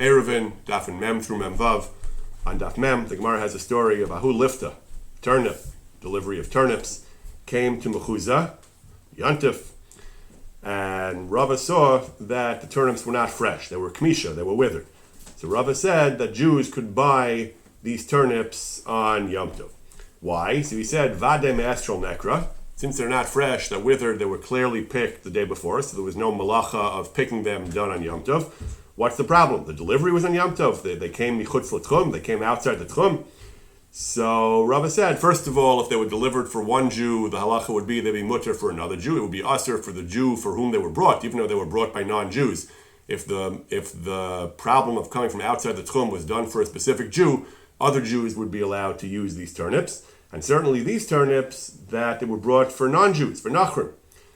Eruvin, Daf and Mem through Mem Vav. On Daf Mem, the Gemara has a story of Ahu Lifta, turnip, delivery of turnips, came to Mechuzah, Yantif, and Rava saw that the turnips were not fresh. They were kmisha, they were withered. So Rava said that Jews could buy these turnips on Yom Tov. Why? So he said, Vade me'estrol nekra. Since they're not fresh, they're withered, they were clearly picked the day before, so there was no malacha of picking them done on Yom Tov. What's the problem? The delivery was on Yom Tov. They came michutz l'tchum, they came outside the tchum. So Rava said, first of all, if they were delivered for one Jew, the halacha would be they'd be mutter for another Jew. It would be usher for the Jew for whom they were brought, even though they were brought by non-Jews. If the problem of coming from outside the tchum was done for a specific Jew, other Jews would be allowed to use these turnips. And certainly these turnips that they were brought for non-Jews, for nachrim.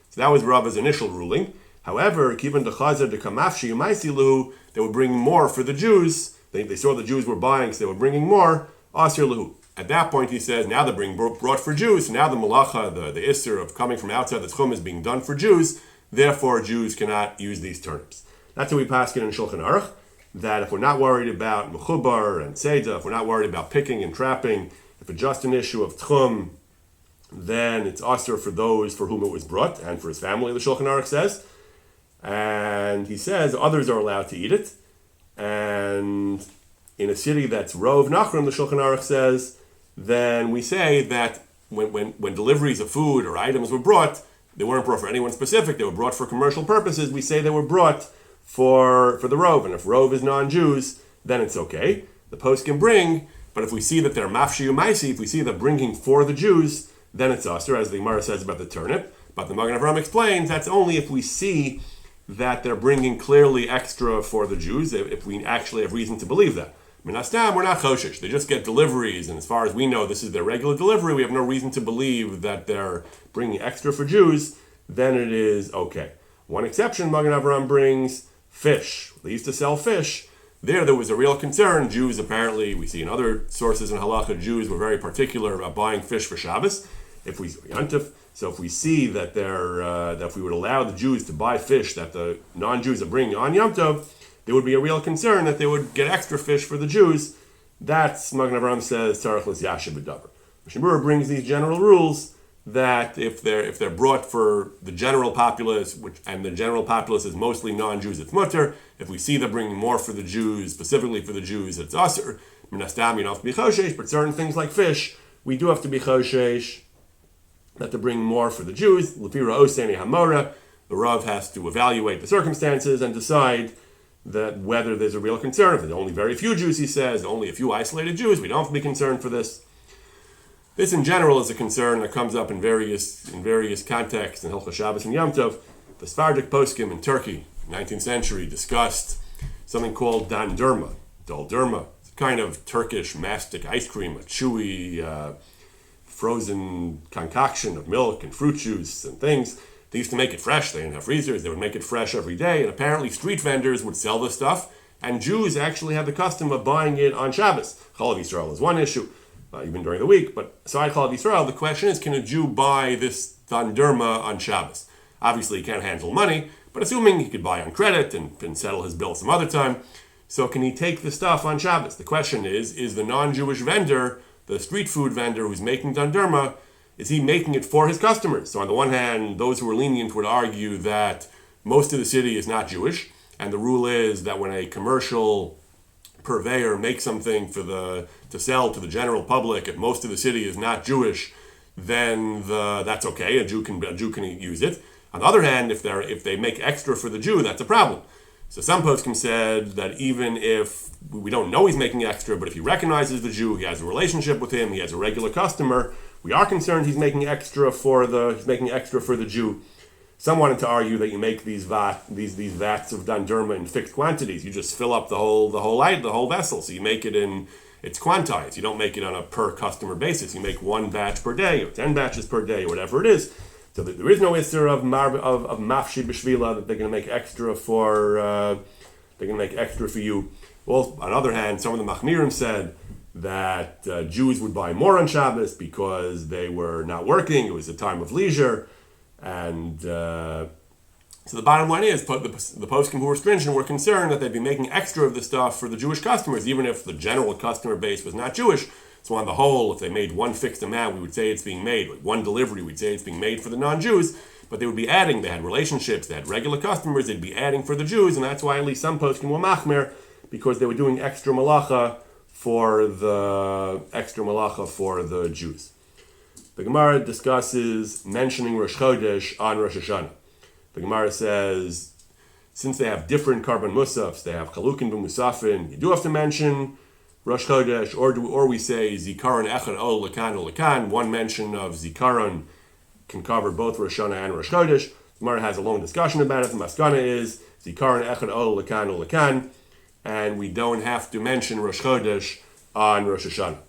So that was Rava's initial ruling. However, given the chazar de kamafshi umaisilu, they were bringing more for the Jews. They saw the Jews were buying, so they were bringing more. Asir lahu. At that point, he says, now they're being brought for Jews. So now the malacha, the isser of coming from outside the tchum is being done for Jews. Therefore, Jews cannot use these turnips. That's what we pass in Shulchan Aruch. That if we're not worried about mechubar and seda, if we're not worried about picking and trapping, if it's just an issue of tchum, then it's asir for those for whom it was brought and for his family. The Shulchan Aruch says. And he says others are allowed to eat it. And in a city that's Rov Nachrim, the Shulchan Aruch says, then we say that when deliveries of food or items were brought, they weren't brought for anyone specific, they were brought for commercial purposes. We say they were brought for the Rov. And if Rov is non-Jews, then it's okay. The post can bring, but if we see that they're mafshi umaisi, if we see they're bringing for the Jews, then it's usher, as the Gemara says about the turnip. But the Magen Avraham explains that's only if we see that they're bringing clearly extra for the Jews, if we actually have reason to believe that. Minastam, we're not choshesh. They just get deliveries, and as far as we know, this is their regular delivery. We have no reason to believe that they're bringing extra for Jews. Then it is okay. One exception, Magen Avraham brings fish. They used to sell fish. There was a real concern. Jews, apparently, we see in other sources in halacha, Jews were very particular about buying fish for Shabbos. So if we see that that if we would allow the Jews to buy fish that the non-Jews are bringing on Yom Tov, there would be a real concern that they would get extra fish for the Jews. That's, Magen Avraham says, Tzarech l'yashiv b'davar. Mishmur brings these general rules that if they're brought for the general populace, and the general populace is mostly non-Jews, it's mutter. If we see them bringing more for the Jews, specifically for the Jews, it's asur. Minastam, you don't have to be choshesh, but certain things like fish, we do have to be choshesh that to bring more for the Jews. Lefira oseni hamora, the Rav has to evaluate the circumstances and decide that whether there's a real concern. If there's only very few Jews, he says, only a few isolated Jews, we don't have to be concerned for this. This in general is a concern that comes up in various contexts in Hilchos Shabbos and Yom Tov. The Sephardic poskim in Turkey, 19th century, discussed something called dandurma, doldurma. It's a kind of Turkish mastic ice cream, a chewy, frozen concoction of milk and fruit juice and things. They used to make it fresh. They didn't have freezers. They would make it fresh every day. And apparently street vendors would sell this stuff. And Jews actually had the custom of buying it on Shabbos. Chalav Yisrael is one issue, even during the week. But aside Chalav Yisrael, the question is, can a Jew buy this dandurma on Shabbos? Obviously, he can't handle money, but assuming he could buy on credit and settle his bill some other time. So can he take the stuff on Shabbos? The question is the non-Jewish vendor, the street food vendor who's making dandurma, is he making it for his customers? So on the one hand, those who are lenient would argue that most of the city is not Jewish, and the rule is that when a commercial purveyor makes something to sell to the general public, if most of the city is not Jewish, then that's okay. A Jew can use it. On the other hand, if they make extra for the Jew, that's a problem. So some poskim said that even if we don't know he's making extra, but if he recognizes the Jew, he has a relationship with him, he has a regular customer, we are concerned he's making extra for the Jew. Some wanted to argue that you make these vats of dandurma in fixed quantities. You just fill up the whole vessel. So you make it's quantized. You don't make it on a per customer basis. You make one batch per day or 10 batches per day or whatever it is. So there is no isser of mafshi b'shvila that they're going to make extra for. They're going to make extra for you. Well, on the other hand, some of the machmirim said that Jews would buy more on Shabbos because they were not working. It was a time of leisure, and So the bottom line is, the poskim who were stringent were concerned that they'd be making extra of the stuff for the Jewish customers, even if the general customer base was not Jewish. So on the whole, if they made one fixed amount, we would say it's being made. One delivery, we'd say it's being made for the non-Jews. But they would be adding, they had relationships, they had regular customers, they'd be adding for the Jews, and that's why at least some poskim were machmer, because they were doing extra malacha for the Jews. The Gemara discusses mentioning Rosh Chodesh on Rosh Hashanah. The Gemara says, since they have different carbon musafs, they have chalukin b'musafin, you do have to mention Rosh Chodesh, or we say zikaron echad ol lekan ol lekan. One mention of zikaron can cover both Rosh Hashanah and Rosh Chodesh. The Gemara has a long discussion about it. The maskana is zikaron echad ol lekan, and we don't have to mention Rosh Chodesh on Rosh Hashanah.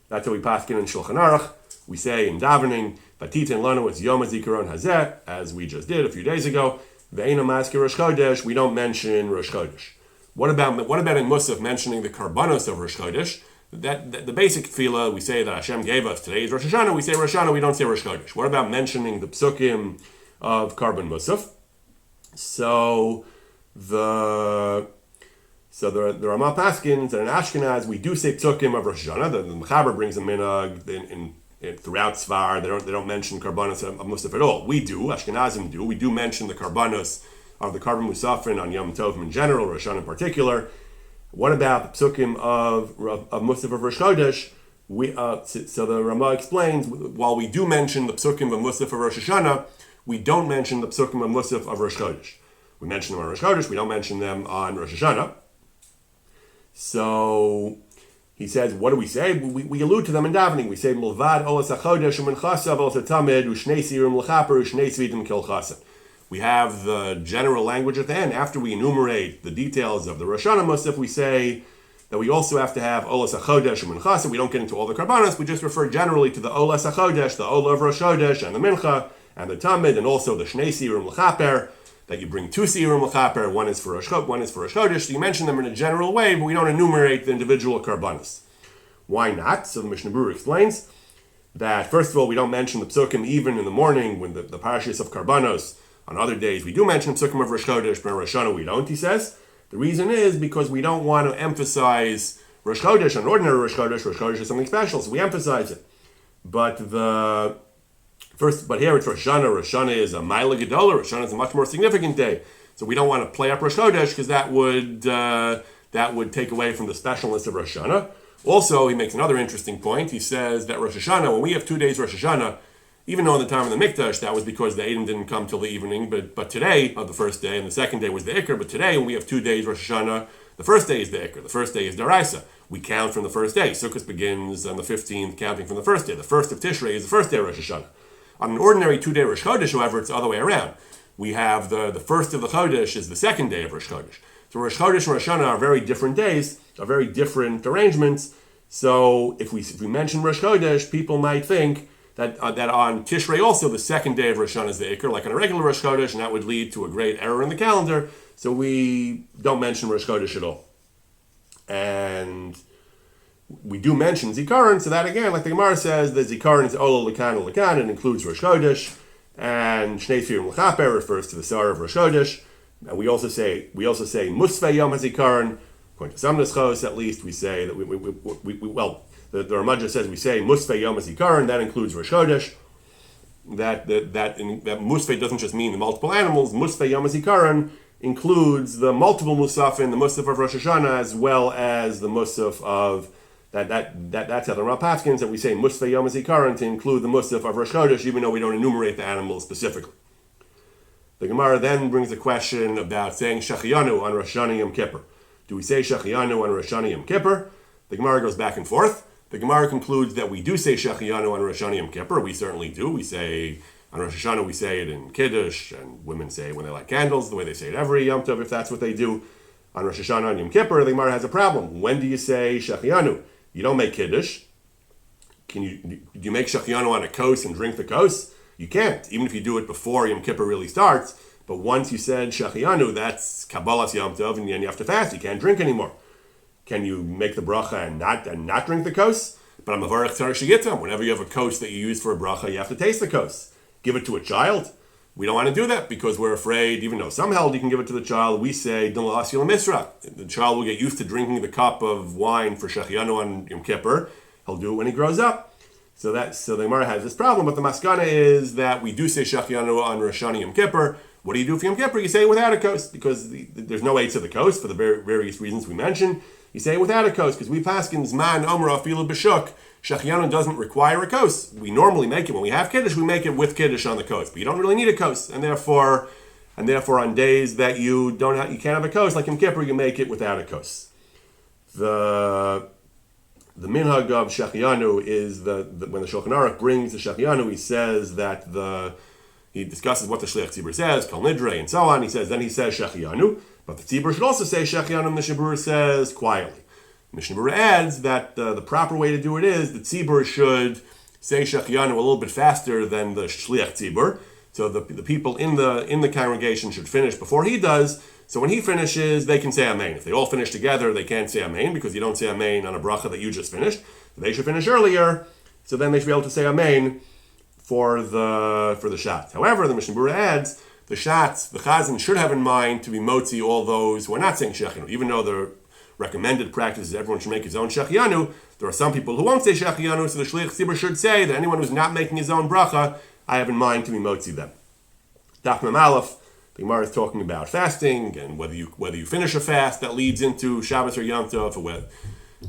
That's how we paskin in Shulchan Aruch. We say in davening, Vatitin lanu it's Yom HaZikaron Hazeh, as we just did a few days ago. Ve'ena maskir Rosh Chodesh, we don't mention Rosh Chodesh. What about in Musaf mentioning the karbanos of Rosh Chodesh? The basic tefillah, we say that Hashem gave us, today is Rosh Hashanah, we say Rosh Hashanah, we don't say Rosh Chodesh. What about mentioning the psukim of Karban Musaf? So the Ramah Paskins and in Ashkenaz, we do say psukim of Rosh Hashanah. The Mechaber brings a minhag in throughout Svar, they don't mention karbanos of Musaf at all. We do, Ashkenazim do. We do mention the karbanos of the Karban Musafin on Yom Tov in general, Rosh Hashanah in particular. What about the psukim of Musaf of Rosh Chodesh? So the Ramah explains, while we do mention the psukim of Musaf of Rosh Hashanah, we don't mention the psukim of Musaf of Rosh Chodesh. We mention them on Rosh Chodesh, we don't mention them on Rosh Hashanah. So he says, what do we say? We allude to them in davening. We say, Milvad olas hachodesh u'menchasav olas hatamid u'shnei sirim l'chaper u'shnei svidim kil chasav. We have the general language at the end. After we enumerate the details of the Rosh Hashanah Musaf, we say that we also have to have olas hachodesh u'menchasav. We don't get into all the karbanos. We just refer generally to the olas hachodesh, the olah of Rosh Chodesh, and the mincha, and the tamid, and also the shnei sirim l'chaper, that you bring two sirim l'chaper, one is for Rosh Chodesh. So you mention them in a general way, but we don't enumerate the individual karbanos. Why not? So the Mishnah Berurah explains that, first of all, we don't mention the psukim even in the morning when the parashas of karbanos. On other days, we do mention psukim of Rosh Chodesh, but Rosh Hashanah we don't, he says. The reason is because we don't want to emphasize Rosh Chodesh, an ordinary Rosh Chodesh. Rosh Chodesh is something special, so we emphasize it. But here it's Rosh Hashanah. Rosh Hashanah is a Maila Gedola. Rosh Hashanah is a much more significant day. So we don't want to play up Rosh Chodesh because that would take away from the specialness of Rosh Hashanah. Also, he makes another interesting point. He says that Rosh Hashanah, when we have 2 days Rosh Hashanah, even though in the time of the Mikdash, that was because the Eidim didn't come till the evening, but today, of the first day, and the second day was the Iker, but today, when we have 2 days Rosh Hashanah, the first day is the Iker, the first day is Daraisa. We count from the first day. Sukkot begins on the 15th, counting from the first day. The first of Tishrei is the first day of Rosh Hashanah. On an ordinary 2-day Rosh Chodesh, however, it's the other way around. We have the first of the Chodesh is the second day of Rosh Chodesh. So Rosh Chodesh and Rosh Hashanah are very different days, are very different arrangements. So if we mention Rosh Chodesh, people might think that on Tishrei also the second day of Rosh Hashanah is the Iker, like on a regular Rosh Chodesh, and that would lead to a great error in the calendar. So we don't mention Rosh Chodesh at all. And we do mention Zikaron, so that again, like the Gemara says, the Zikaron is Ola Lekan Lekan, it includes Rosh Chodesh, and Shnei Sfirim L'chaper refers to the Sar of Rosh Chodesh. And we also say Musvei Yom HaZikaron, according to some Neschos at least, we say that the Ramaja says we say Musvei Yom HaZikaron, that includes Rosh Chodesh. That Musvei doesn't just mean the multiple animals. Musvei Yom HaZikaron includes the multiple Musafin, the Musaf of Rosh Hashanah, as well as the Musaf of that's how the Rav Paskins that we say Musvei Yom HaZikaron to include the Musaf of Rosh Chodesh, even though we don't enumerate the animals specifically. The Gemara then brings a question about saying Shachiyanu on Rosh Hashanah Yom Kippur. Do we say Shachiyanu on Rosh Hashanah Yom Kippur? The Gemara goes back and forth. The Gemara concludes that we do say Shachiyanu on Rosh Hashanah Yom Kippur. We certainly do. We say on Rosh Hashanah we say it in Kiddush, and women say it when they light candles, the way they say it every Yom Tov, if that's what they do. On Rosh Hashanah on Yom Kippur, the Gemara has a problem. When do you say Shachiyanu? You don't make Kiddush. Do you make Shachiyanu on a kos and drink the kos? You can't, even if you do it before Yom Kippur really starts. But once you said Shachiyanu, that's Kabbalas Yom Tov, and then you have to fast. You can't drink anymore. Can you make the bracha and not drink the kos? But I'm a varach tzarich sheyitam. Whenever you have a kos that you use for a bracha, you have to taste the kos. Give it to a child. We don't want to do that because we're afraid, even though some held you can give it to the child, we say, the child will get used to drinking the cup of wine for Shechianu on Yom Kippur. He'll do it when he grows up. So the Gemara has this problem, but the maskana is that we do say Shechianu on Rosh Hashanah Yom Kippur. What do you do for Yom Kippur? You say it without a kos, because there's no eights of the kos for the various reasons we mentioned. You say it without a kos, because we paskin Zman Omer Afilu B'Shuk. Shechianu doesn't require a kos. We normally make it when we have kiddush. We make it with kiddush on the kos, but you don't really need a kos, and therefore on days that you can't have a kos, like Yom Kippur, you make it without a kos. The minhag of Shechianu is when the Shulchan Aruch brings the Shechianu, he says that he discusses what the Shliach Tzibur says, Kol Nidre, and so on. He says Shechianu, but the Tzibur should also say Shechianu, and the Mishnah Berurah says quietly. Mishnah Berurah adds that the proper way to do it is the Tzibur should say Shechianu a little bit faster than the Shliach Tzibur. So the people in the congregation should finish before he does. So when he finishes, they can say Amen. If they all finish together, they can't say Amen because you don't say Amen on a bracha that you just finished. So they should finish earlier. So then they should be able to say Amen for the shots. However, the Mishnah Berurah adds the shots the Chazan should have in mind to be motzi all those who are not saying Shechianu, even though the recommended practice is everyone should make his own Shechianu. There are some people who won't say Shechianu, so the Shliach Tzibur should say that anyone who's not making his own bracha, I have in mind to be motzi them. Daf Mem Aleph, the Gemara is talking about fasting and whether you finish a fast that leads into Shabbos or Yom Tov,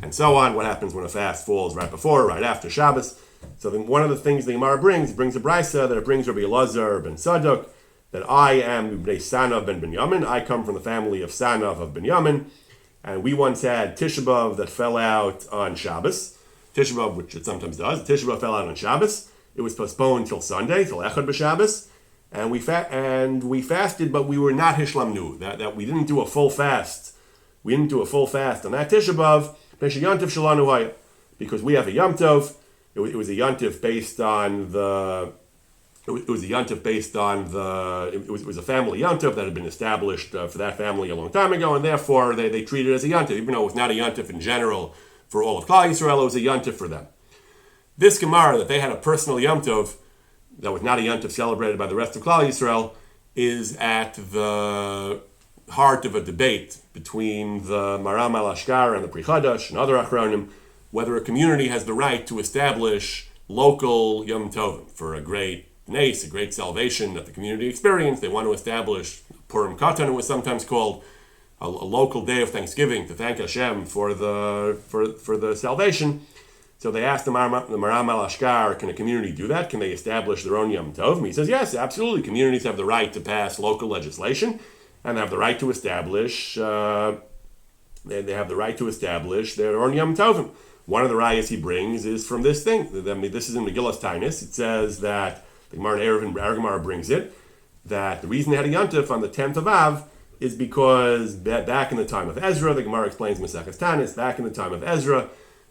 and so on. What happens when a fast falls right before or right after Shabbos? So then one of the things the Gemara brings a brisa that it brings Rabbi Elazar ben Sadok, that I am Bnei Sanav ben Binyamin. I come from the family of Sanav of Binyamin. And we once had Tisha B'Av that fell out on Shabbos. Tisha B'Av, which it sometimes does. Tisha B'Av fell out on Shabbos. It was postponed till Sunday, till Echad B'Shabbos. And we fasted, but we were not Hishlamnu. That we didn't do a full fast. We didn't do a full fast on that Tisha B'Av. Because we have a Yom Tov. It was a Yom Tov based on the... It was a family Yom Tov that had been established for that family a long time ago, and therefore they treated it as a Yom Tov, even though it was not a Yom Tov in general for all of Klal Yisrael. It was a Yom Tov for them. This Gemara, that they had a personal Yom Tov that was not a Yom Tov celebrated by the rest of Klal Yisrael, is at the heart of a debate between the Maram al-Ashkar and the Pri Chadash and other Achronim, whether a community has the right to establish local Yom Tovim for a great Nes, a great salvation that the community experienced. They want to establish Purim Katan, it was sometimes called, a local day of thanksgiving to thank Hashem for the salvation. So they asked the Maram al-Ashkar, can a community do that? Can they establish their own Yom Tov? And he says, yes, absolutely. Communities have the right to pass local legislation, and they have the right to establish. They have the right to establish their own Yom Tovim. One of the rayas he brings is from this thing. This is in Megillas Tainis. It says that the Gemara in Eruvin, our Gemara brings it, that the reason they had a Yom Tov on the 10th of Av is because back in the time of Ezra, the Gemara explains Maseches Tanis, back in the time of Ezra,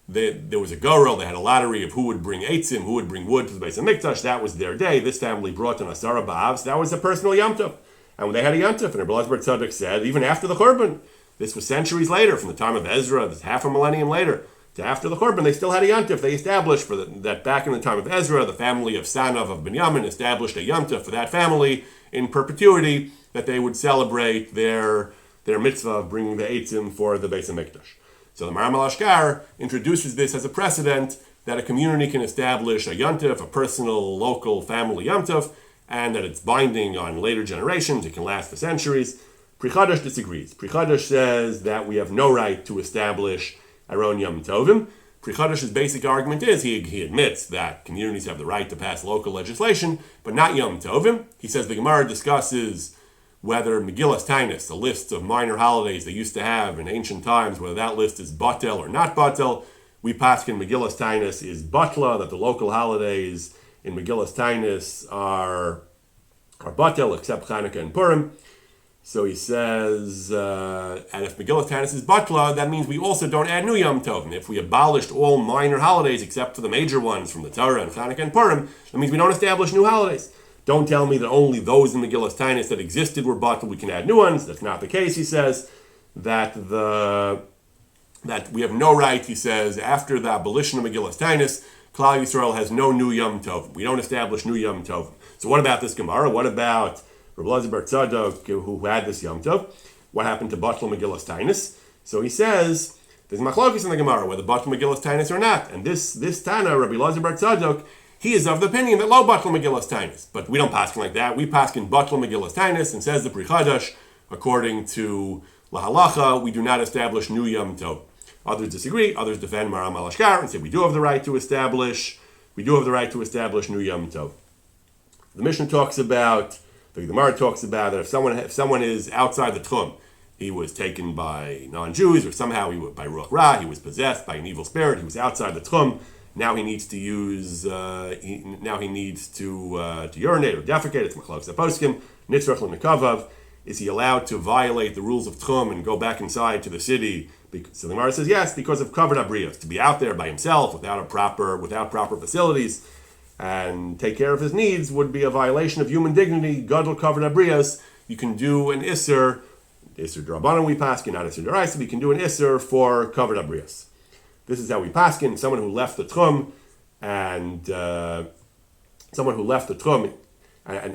there was a gorel, they had a lottery of who would bring eitzim, who would bring wood to the Beis HaMikdash. That was their day. This family brought an Asara B'Av, so that was a personal Yom Tov. And when they had a Yom Tov, and Rabbi Elazar Tzadok said, even after the Churban, this was centuries later, from the time of Ezra, this half a millennium later, to after the Churban, they still had a Yom Tov. They established that back in the time of Ezra, the family of Sanav of Binyamin established a Yom Tov for that family in perpetuity, that they would celebrate their mitzvah of bringing the eitzim for the Beis HaMikdash. So the Maram al-Ashkar introduces this as a precedent that a community can establish a Yom Tov, a personal, local, family Yom Tov, and that it's binding on later generations. It can last for centuries. Pri Chadash disagrees. Pri Chadash says that we have no right to establish our own Yom Tovim. Pri Chadash's basic argument is he admits that communities have the right to pass local legislation, but not Yom Tovim. He says the Gemara discusses whether Megillas Tainis, a list of minor holidays they used to have in ancient times, whether that list is batel or not batel. We paskin Megillas Tainis is batla, that the local holidays in Megillas Tainis are batel, except Chanukah and Purim. So he says, and if Megillas Tainis is batla, that means we also don't add new Yom Tov. And if we abolished all minor holidays except for the major ones from the Torah and Chanukah and Purim, that means we don't establish new holidays. Don't tell me that only those in Megillas Tainis that existed were batla, we can add new ones. That's not the case, he says. That we have no right, he says, after the abolition of Megillas Tainis, Klal Yisrael has no new Yom Tov. We don't establish new Yom Tov. So what about this Gemara? What about Rabbi Elazar bar Tzadok who had this Yom Tov? What happened to Batel Megillas Tainus? So he says there's machlokes in the Gemara whether Batel Megillas Tainus or not. And this Tana, Rabbi Elazar bar Tzadok, he is of the opinion that lo Batel Megillas Tainus. But we don't paskin like that. We paskin Batel Megillas Tainus, and says the Pri Chadash, according to La Halacha, we do not establish new Yom Tov. Others disagree. Others defend Maram Alashkar and say we do have the right to establish new Yom Tov. The Mishnah talks about, the Gemara talks about that if someone is outside the Tchum, he was taken by non-Jews, or somehow by Ruach Ra, he was possessed by an evil spirit, he was outside the Tchum. Now he needs to urinate or defecate. It's machlokes aposkim. Nitzrach l'mekavav. Is he allowed to violate the rules of Tchum and go back inside to the city? So the Gemara says yes, because of covered abrios, to be out there by himself without proper facilities and take care of his needs would be a violation of human dignity. Gadol covered abrios. You can do an isser d'Rabbanan we paskin, not isser d'Oraisa, but you can do an isser for covered abrios. This is how we paskin. Someone who left the Tchum and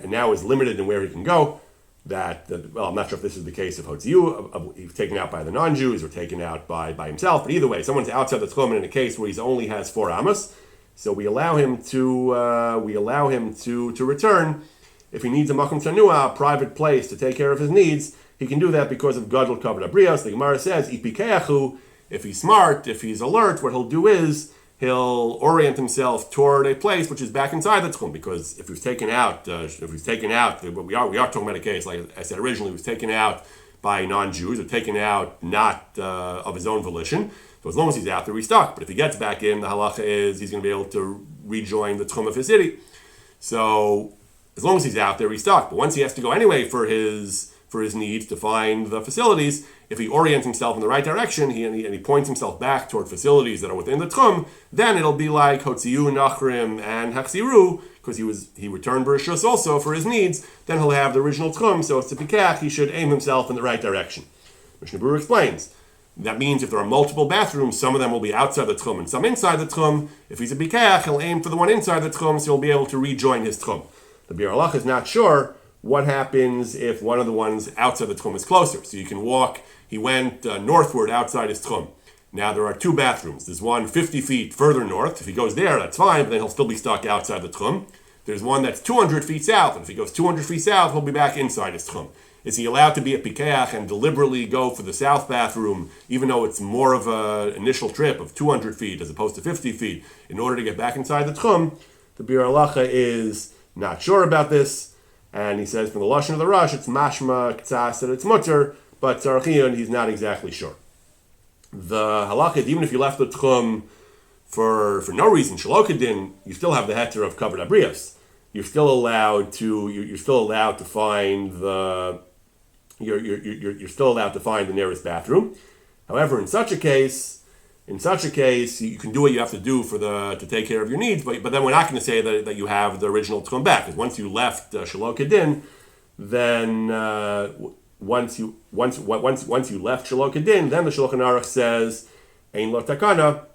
now is limited in where he can go. I'm not sure if this is the case of Hotziu, he's taken out by the non-Jews or taken out by himself, but either way, someone's outside the Tchum in a case where he only has 4 amos, so we allow him to return. If he needs a makom tanua, a private place to take care of his needs, he can do that because of gadol kavod abrios. The Gemara says, ipikeachu, if he's smart, if he's alert, what he'll do is he'll orient himself toward a place which is back inside the Tchum, because if he was taken out, we are talking about a case, like I said originally, he was taken out by non-Jews, or taken out not of his own volition. So as long as he's out there, he's stuck. But if he gets back in, the halacha is he's going to be able to rejoin the Tchum of his city. So as long as he's out there, he's stuck. But once he has to go anyway for his needs to find the facilities, if he orients himself in the right direction, and he points himself back toward facilities that are within the Tchum, then it'll be like Hotziu, Nachrim, and Hachziru, because he returned Bereshus also for his needs. Then he'll have the original Tchum, so it's a pikach, he should aim himself in the right direction. Mishnah Berurah explains, that means if there are multiple bathrooms, some of them will be outside the Tchum and some inside the Tchum. If he's a pikach, he'll aim for the one inside the Tchum, so he'll be able to rejoin his Tchum. The Bir Halach is not sure what happens if one of the ones outside the Tchum is closer. So you can walk, he went northward outside his Tchum. Now there are 2 bathrooms. There's one 50 feet further north. If he goes there, that's fine, but then he'll still be stuck outside the Tchum. There's one that's 200 feet south, and if he goes 200 feet south, he'll be back inside his Tchum. Is he allowed to be a pikeach and deliberately go for the south bathroom, even though it's more of an initial trip of 200 feet as opposed to 50 feet, in order to get back inside the Tchum? The Bir Halacha is not sure about this, and he says from the Lashon of the Rush, it's mashma k'tzas that it's mutter, but tzarchiyun, he's not exactly sure. The halacha is, even if you left the Tchum for no reason, shalokadin, you still have the heter of covered abrios. You're still allowed to find the nearest bathroom. However, in such a case, you can do what you have to do to take care of your needs. But then we're not going to say that you have the original Tchum back, because once you left shalokadin, then once you left shalokadin, then the Shulchan Aruch says ein lo takana.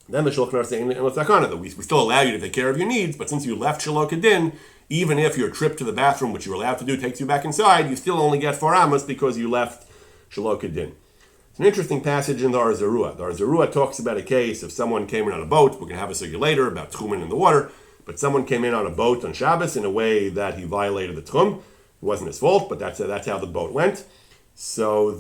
Then the Shulchan Aruch says ein lo takana, that we still allow you to take care of your needs, but since you left shalokadin, even if your trip to the bathroom, which you're allowed to do, takes you back inside, you still only get 4 amos because you left shalokadin. It's an interesting passage in the Or Zarua. The Or Zarua talks about a case of someone came in on a boat. We're going to have a sugya later about tchumen in the water, but someone came in on a boat on Shabbos in a way that he violated the tchum. It wasn't his fault, but that's how the boat went. So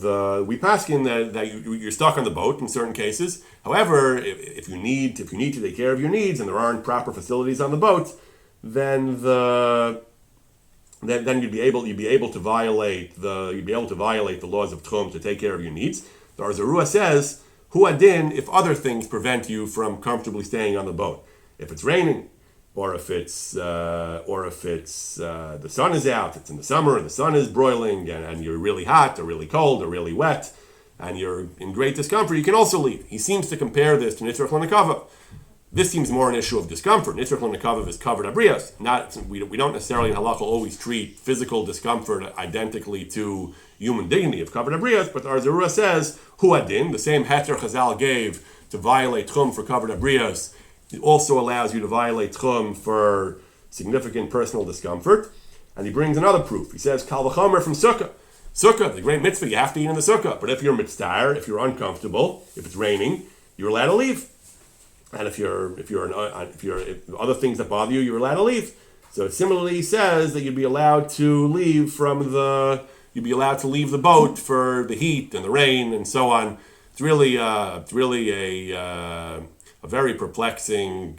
we paskin that you're stuck on the boat in certain cases. However, if you need to take care of your needs and there aren't proper facilities on the boat, then you'd be able to violate the laws of tchum to take care of your needs. The Or Zarua says, hu adin, if other things prevent you from comfortably staying on the boat. If it's raining, or if it's the sun is out, it's in the summer and the sun is broiling and you're really hot or really cold or really wet and you're in great discomfort, you can also leave. He seems to compare this to Nitzrach L'Nekava. This seems more an issue of discomfort. Nitzrach L'Nekava is covered abrios. We don't necessarily in halakha always treat physical discomfort identically to human dignity of covered abrios, but the Or Zarua says, hu adin, the same heter Chazal gave to violate tchum for covered abrios, it also allows you to violate tchum for significant personal discomfort. And he brings another proof. He says, Kal v'chomer from Sukkah. Sukkah, the great mitzvah, you have to eat in the Sukkah. But if you're mitzvah, if you're uncomfortable, if it's raining, you're allowed to leave. And if other things that bother you, you're allowed to leave. So similarly, he says that you'd be allowed to leave the boat for the heat and the rain and so on. It's really a very perplexing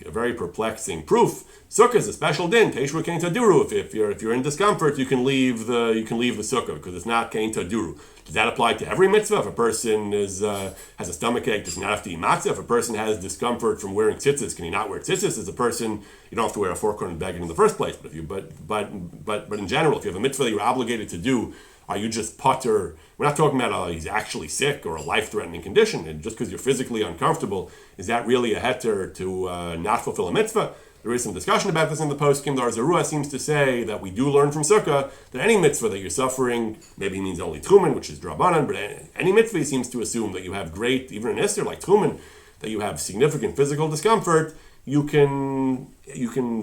proof. Sukkah is a special din. Teishru kein taduru. If you're in discomfort, you can leave the sukkah because it's not kein taduru. Does that apply to every mitzvah? If a person has a stomachache, does he not have to eat matzah? If a person has discomfort from wearing tzitzis, can he not wear tzitzis? As a person, you don't have to wear a four-cornered beggar in the first place. But in general, if you have a mitzvah that you're obligated to do, are you just putter? We're not talking about he's actually sick or a life-threatening condition. And just because you're physically uncomfortable, is that really a heter to not fulfill a mitzvah? There is some discussion about this in the poskim. The Arzarua seems to say that we do learn from Sukkah that any mitzvah that you're suffering, maybe he means only Tchumen, which is Drabanan, but any mitzvah he seems to assume that you have great, even an Isser like Tchumen, that you have significant physical discomfort, you can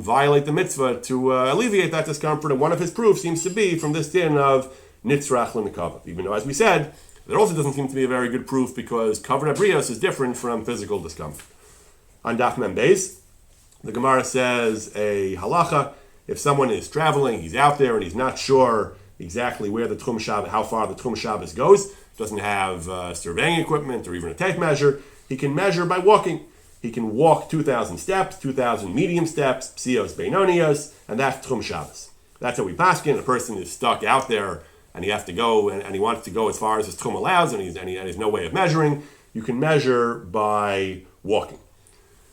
violate the mitzvah to alleviate that discomfort. And one of his proofs seems to be from this din of Nitzrach l'Nekava. Even though, as we said, there also doesn't seem to be a very good proof because Kavod Abrios is different from physical discomfort. On Daf Mem Beis, the Gemara says a halacha, if someone is traveling, he's out there and he's not sure exactly where the Tchum Shabbos, how far the Tchum Shabbos goes, doesn't have surveying equipment or even a tape measure, he can measure by walking. He can walk 2,000 steps, 2,000 medium steps, psios beinonios, and that's Tchum Shabbos. That's how we paskin. A person is stuck out there and he has to go and he wants to go as far as his Tchum allows and he has no way of measuring. You can measure by walking.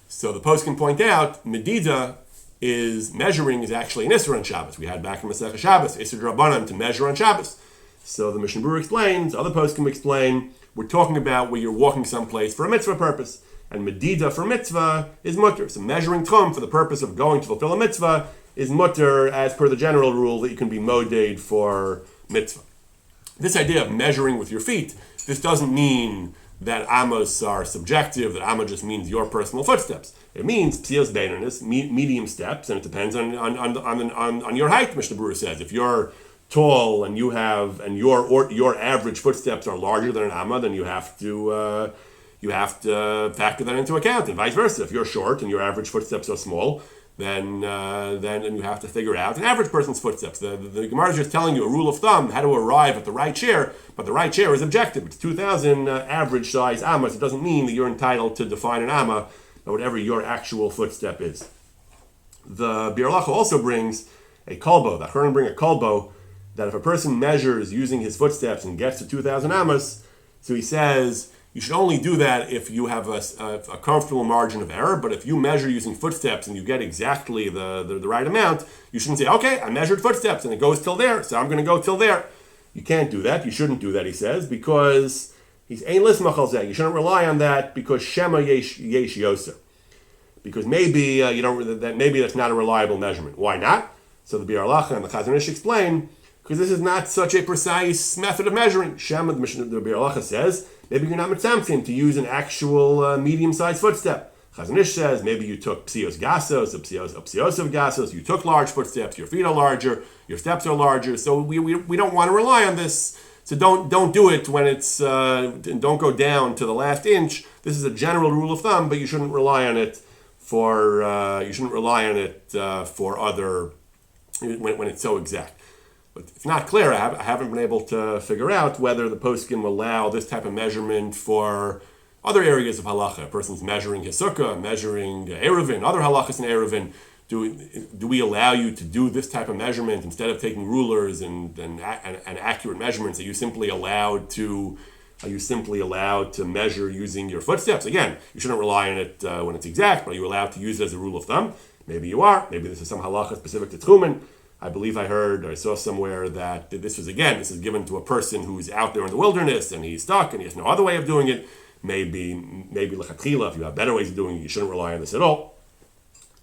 So the post can point out, Medida measuring is actually an Isser on Shabbos. We had back in Masechah Shabbos, Isser Drabanan to measure on Shabbos. So the Mishnah Berurah explains, other posts can explain, we're talking about where you're walking someplace for a mitzvah purpose. And Medida for mitzvah is mutter. So measuring Tchum for the purpose of going to fulfill a mitzvah is mutter as per the general rule that you can be moded for mitzvah. This idea of measuring with your feet, this doesn't mean that amos are subjective, that amma just means your personal footsteps. It means psios beinonis, medium steps, and it depends on your height, Mishnah Berurah says. If you're tall and your average footsteps are larger than an amma, then you have to factor that into account, and vice versa. If you're short and your average footsteps are small, then you have to figure out an average person's footsteps. The Gemara is just telling you a rule of thumb, how to arrive at the right chair, but the right chair is objective. It's 2,000 average size amas. It doesn't mean that you're entitled to define an amma, but whatever your actual footstep is. The Bir Halacha also brings a kolbo. The Acharonim bring a kolbo that if a person measures using his footsteps and gets to 2,000 amas, so he says, you should only do that if you have a comfortable margin of error, but if you measure using footsteps and you get exactly the right amount, you shouldn't say, okay, I measured footsteps and it goes till there, so I'm going to go till there. You can't do that. You shouldn't do that, he says, because he's ein lismach al zeh. You shouldn't rely on that because shema yesh yoser. Because maybe maybe that's not a reliable measurement. Why not? So the Bir Halacha and the Chazon Ish explain, because this is not such a precise method of measuring. Shema, the Bir Halacha says, maybe you're not mitzamtzim to use an actual medium-sized footstep. Chazon Ish says maybe you took psios gasos, psios of gasos, you took large footsteps, your feet are larger, your steps are larger, so we don't want to rely on this. So don't do it when it's don't go down to the last inch. This is a general rule of thumb, but you shouldn't rely on it for other when it's so exact. But it's not clear. I haven't been able to figure out whether the poskim will allow this type of measurement for other areas of halacha. A person's measuring his sukkah, measuring Eruvin, other halachas in Eruvin. Do we allow you to do this type of measurement instead of taking rulers and accurate measurements? Are you simply allowed to measure using your footsteps? Again, you shouldn't rely on it when it's exact, but are you allowed to use it as a rule of thumb? Maybe you are. Maybe this is some halacha specific to Tchumen. I believe I heard or I saw somewhere that this is given to a person who's out there in the wilderness and he's stuck and he has no other way of doing it. Maybe lechatchila, if you have better ways of doing it, you shouldn't rely on this at all.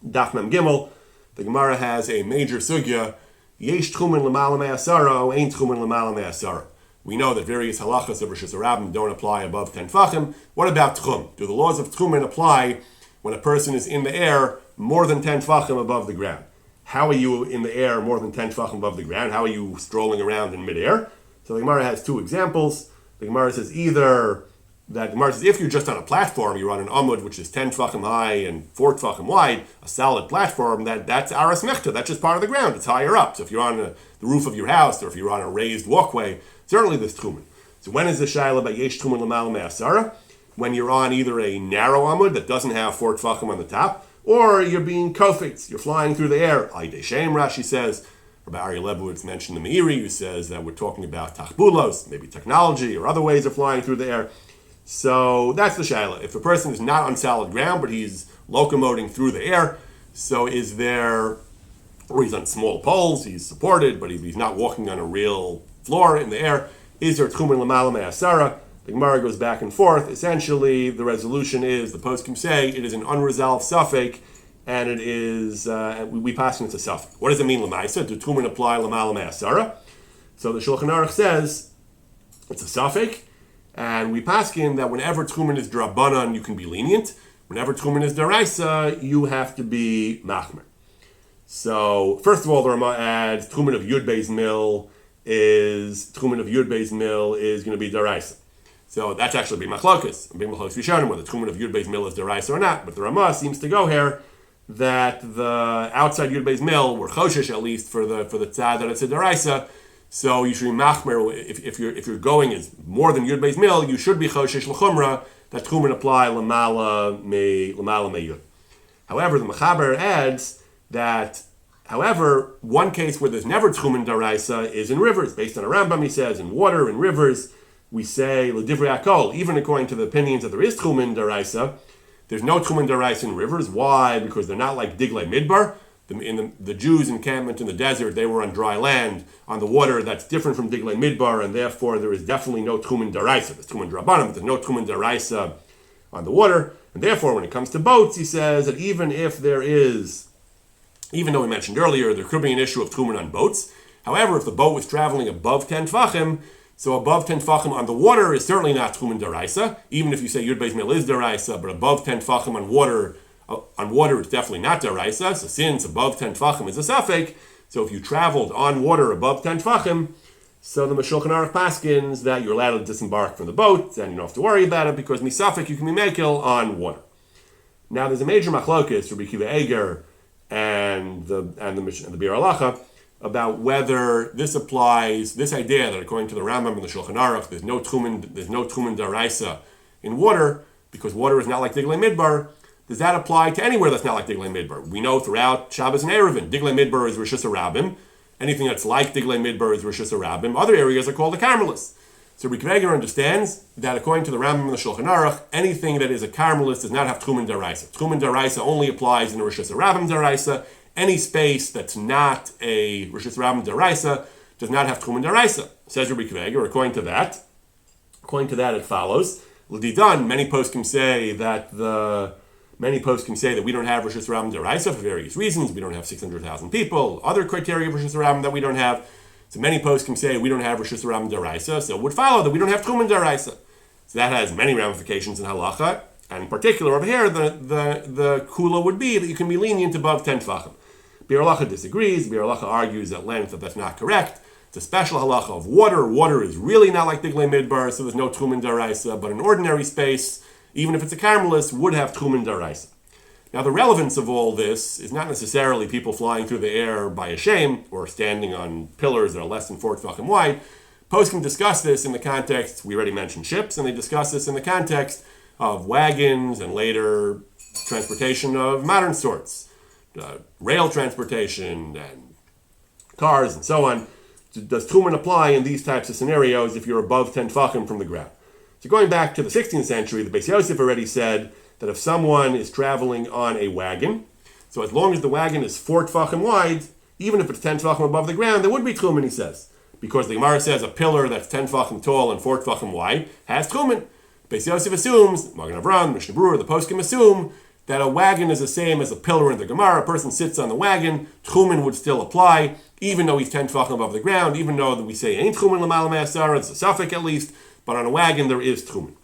Daf Mem Gimel, the Gemara has a major sugya. Yesh tchumen l'mala me'asara o ein tchumen l'mala me'asara. We know that various halachas of Rosh Hashanah don't apply above 10 tfachim. What about tchum? Do the laws of tchumen apply when a person is in the air more than 10 tfachim above the ground? how are you in the air more than 10 tefachim above the ground? How are you strolling around in midair? So the Gemara has two examples. The Gemara says if you're just on a platform, you're on an amud which is 10 tefachim high and 4 tefachim wide, a solid platform, that's aras mechta, that's just part of the ground, it's higher up. So if you're on the roof of your house or if you're on a raised walkway, certainly there's tchumen. So when is the shaila by yesh tchumen l'mal me'asara? When you're on either a narrow amud that doesn't have 4 tefachim on the top, or you're being kofetz, you're flying through the air. Aydei Shem, Rashi says. Rabbi Aryeh Lebowitz mentioned the Meiri, who says that we're talking about tachbulos, maybe technology or other ways of flying through the air. So that's the shaila. If a person is not on solid ground, but he's locomoting through the air, so is there, or he's on small poles, he's supported, but he's not walking on a real floor in the air, is there tchumen l'mala me'asara? The Gemara goes back and forth. Essentially, the resolution is, the poskim say, it is an unresolved suffix, and it is, we pass it into suffix. What does it mean, l'maisa? Do tchumen apply l'mala me'asara? So the Shulchan Aruch says, it's a suffix, and we pass in that whenever tchumen is drabanan, you can be lenient. Whenever tchumen is daraisa, you have to be machmer. So, first of all, the Rama adds, tchumen of Yud Beis Mil is going to be daraisa. So that's actually big machlokes Rishonim, whether the tchumen of Yud Beis Mil is deraisa or not. But the Ramah seems to go here that the outside Yud Beis Mil were choshesh, at least for the tzad that it's a deraisa. So you should be machmer if you're going is more than Yud Beis Mil, you should be choshesh l'chumra that tchumen apply l'mala me Yud. However, the Mechaber adds that, however, one case where there's never tchumen deraisa is in rivers. Based on a Rambam, he says, in water, in rivers. We say l'divrei akol, even according to the opinions that there is tchumen daraisa, there's no tchumen daraisa in rivers. Why? Because they're not like diglei midbar. The Jews' encampment in the desert, they were on dry land, on the water that's different from diglei midbar, and therefore there is definitely no tchumen daraisa. There's tchumen drabanan, but there's no tchumen daraisa on the water. And therefore, when it comes to boats, he says that even though we mentioned earlier, there could be an issue of tchumen on boats. However, if the boat was traveling above 10 tefachim, so above 10 tefachim on the water is certainly not tchumen daraisa. Even if you say Yud Beis Mil is daraisa, but above 10 tefachim on water it's definitely not daraisa. So since above 10 tefachim is a safek, so if you traveled on water above 10 tefachim, so the Shulchan Aruch paskins that you're allowed to disembark from the boat and you don't have to worry about it because misafek you can be mekil on water. Now there's a major machlokes Rabbi Akiva Eger and the Bir Halacha about whether this applies, this idea that according to the Rambam and the Shulchan Aruch, there's no tchumen daraisa in water, because water is not like diglei midbar. Does that apply to anywhere that's not like diglei midbar? We know throughout Shabbos and Eruvin, diglei midbar is Rishus Harabim. Anything that's like diglei midbar is Rishus Harabim. Other areas are called the Carmelis. So Rabbi Akiva Eger understands that according to the Rambam and the Shulchan Aruch, anything that is a Carmelis does not have tchumen daraisa. Tchumen daraisa only applies in the Rishus Harabim daraisa. Any space that's not a Rishus Harabim daraisa does not have tchumen daraisa. Says Rabbi Akiva Eger, according to that it follows. L'didan, many poskim say that we don't have Rishus Harabim daraisa for various reasons. We don't have 600,000 people. Other criteria of Rishus Harabim that we don't have. So many poskim say we don't have Rishus Harabim daraisa. So it would follow that we don't have tchumen daraisa. So that has many ramifications in halacha. And in particular over here, the kula would be that you can be lenient above 10 tefachim. Bir Halacha disagrees. Bir Halacha argues at length that that's not correct. It's a special halacha of water. Water is really not like diglei midbar, so there's no tchumen daraisa. But an ordinary space, even if it's a carmelis, would have tchumen daraisa. Now the relevance of all this is not necessarily people flying through the air by a shame or standing on pillars that are less than 4 tefachim wide. Poskim discuss this in the context, we already mentioned ships, and they discuss this in the context of wagons and later transportation of modern sorts. Rail transportation and cars and so on. Does tchumen apply in these types of scenarios if you're above 10 tefachim from the ground? So going back to the 16th century, the Beis Yosef already said that if someone is traveling on a wagon, so as long as the wagon is 4 tefachim wide, even if it's 10 tefachim above the ground, there would be tchumen, he says. Because the Gemara says a pillar that's 10 tefachim tall and 4 tefachim wide has tchumen. Beis Yosef assumes, Magen Avraham, Mishnah Berurah, the poskim assume that a wagon is the same as a pillar in the Gemara. A person sits on the wagon, tchumen would still apply, even though he's 10 tefachim above the ground, even though we say ain't tchumen l'mal me'asara, it's a suffix at least, but on a wagon there is tchumen.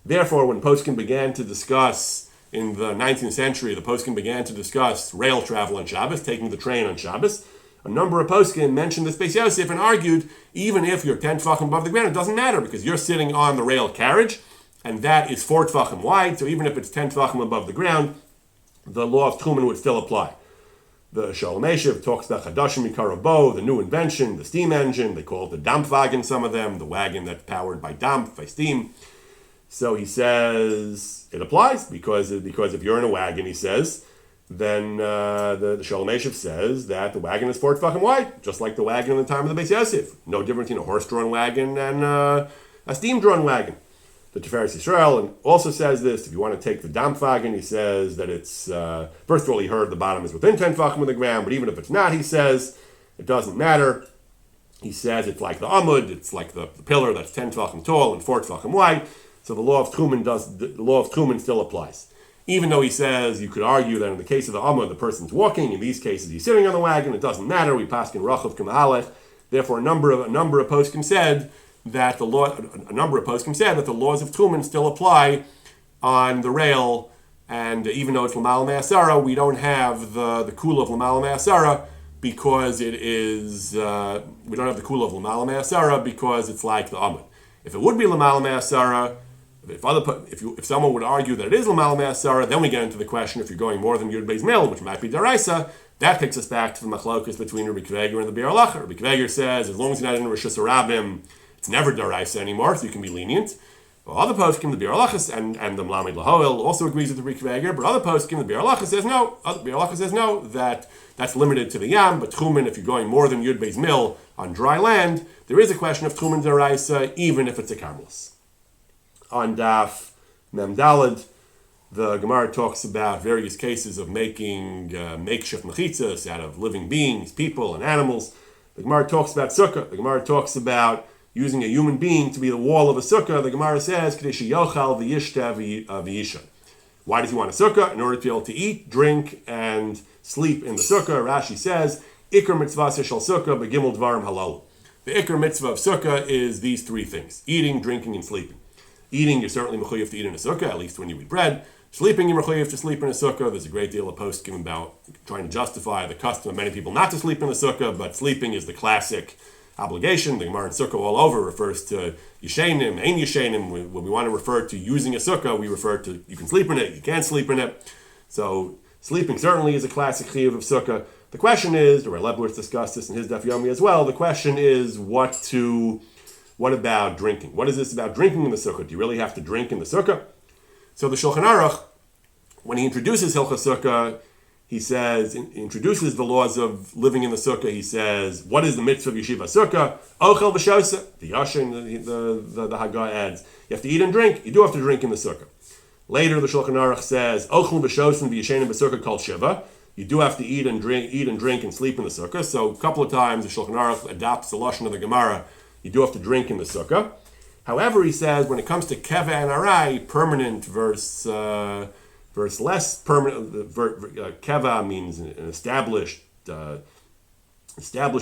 Therefore, when poskim began to discuss in the 19th century, the poskim began to discuss rail travel on Shabbos, taking the train on Shabbos. A number of poskim mentioned this Beis Yosef and argued, even if you're 10 tefachim above the ground, it doesn't matter because you're sitting on the rail carriage, and that is 4 tefachim wide, so even if it's 10 tefachim above the ground, the law of Tchumen would still apply. The Shalom Eshev talks about Chadashim Yikarabo, the new invention, the steam engine. They call it the Dampfwagen, some of them, the wagon that's powered by damp, by steam. So he says it applies because if you're in a wagon, he says, then the Shalom Eshev says that the wagon is 4 tefachim wide, just like the wagon in the time of the Beis Yosef. No difference between a horse-drawn wagon and a steam-drawn wagon. The Tiferes Yisrael also says this. If you want to take the Dampfwagen, he says that it's, first of all, he heard the bottom is within 10 tefachim of the ground, but even if it's not, he says, it doesn't matter. He says it's like the Amud, it's like the pillar that's 10 tefachim tall and 4 tefachim wide, so the law of Tchumen still applies. Even though he says you could argue that in the case of the Amud, the person's walking, in these cases he's sitting on the wagon, it doesn't matter, we paskin Rachav K'mahalech. Therefore, a number of poskim said that the laws of Tchumen still apply on the rail, and even though it's Lamal Me'asara, we don't have the kula of Lamal Me'asara because it is, we don't have the kula of Lamal Me'asara because it's like the Amud. If it would be Lamal Me'asara, if someone would argue that it is Lamal Me'asara, then we get into the question if you're going more than Yud Beis Mil, which might be Daraisa, that takes us back to the machlokus between Rabbi Kveger and the Be'er Lacha. Rabbi Kveger says, as long as you're not in Rishus Harabim, it's never Daraisa anymore, so you can be lenient. But other poskim, the Be'er Lacha and the Mlamed Lahoel also agrees with the Rabbi Kveger, but other poskim, the Be'er Lacha says no. Be'er Lacha says no, that's limited to the Yam, but Tchumen, if you're going more than Yud Beis Mil on dry land, there is a question of Tchumen Daraisa, even if it's a Karmelis. On Daf Mem Daled, the Gemara talks about various cases of making makeshift mechitzas out of living beings, people, and animals. The Gemara talks about sukkah. The Gemara talks about using a human being to be the wall of a sukkah. The Gemara says, Kadesh yochal v'yishta v'yisha. Why does he want a sukkah? In order to be able to eat, drink, and sleep in the sukkah. Rashi says, Ikar mitzvah shel sukkah begimel dvarim halal. The Ikar mitzvah of sukkah is these 3 things: eating, drinking, and sleeping. Eating, you're certainly mechuyev to eat in a sukkah, at least when you eat bread. Sleeping, you're mechuyev to sleep in a sukkah. There's a great deal of poskim about trying to justify the custom of many people not to sleep in the sukkah, but sleeping is the classic obligation. The Gemara in sukkah all over refers to yishenim, ein yishenim. When we want to refer to using a sukkah, we refer to you can sleep in it, you can't sleep in it. So sleeping certainly is a classic chiyuv of sukkah. The question is, the Rebbe Lebowitz discussed this in his Daf Yomi as well, the question is what about drinking? What is this about drinking in the sukkah? Do you really have to drink in the sukkah? So the Shulchan Aruch, when he introduces Hilchos Sukkah, he introduces the laws of living in the sukkah. He says, what is the mitzvah of yeshiva sukkah? Ochel v'shosa. The Yashin, the Haggah adds, you have to eat and drink. You do have to drink in the sukkah. Later, the Shulchan Aruch says, Ochel v'shosa v'yeshenim b'sukkah called shiva. You do have to eat and drink and sleep in the sukkah. So a couple of times the Shulchan Aruch adopts the lashon of the Gemara. You do have to drink in the sukkah. However, he says when it comes to keva and arai, permanent versus less permanent, keva means an established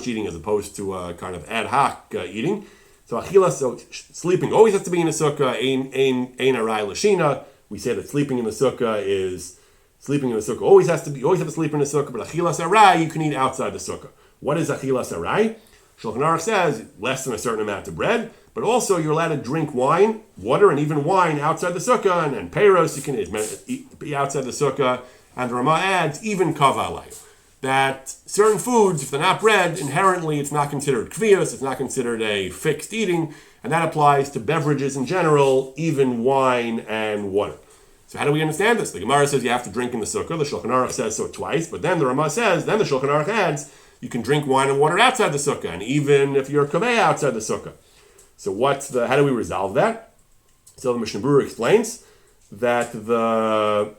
eating as opposed to kind of ad hoc eating. So sleeping always has to be in a sukkah. Ein arai lashina. We say that sleeping in the sukkah always have to sleep in the sukkah. But achilas arai you can eat outside the sukkah. What is achilas arai? Shulchan Aruch says less than a certain amount of bread, but also you're allowed to drink wine, water, and even wine outside the sukkah, and peiros you can be outside the sukkah. And the Ramah adds even kavalai, that certain foods, if they're not bread, inherently it's not considered kvios, it's not considered a fixed eating, and that applies to beverages in general, even wine and water. So how do we understand this? The Gemara says you have to drink in the sukkah. The Shulchan Aruch says so twice, but then the Ramah says, then the Shulchan Aruch adds, you can drink wine and water outside the sukkah, and even if you're a kaveh outside the sukkah. So how do we resolve that? So the Mishnah Berurah explains that the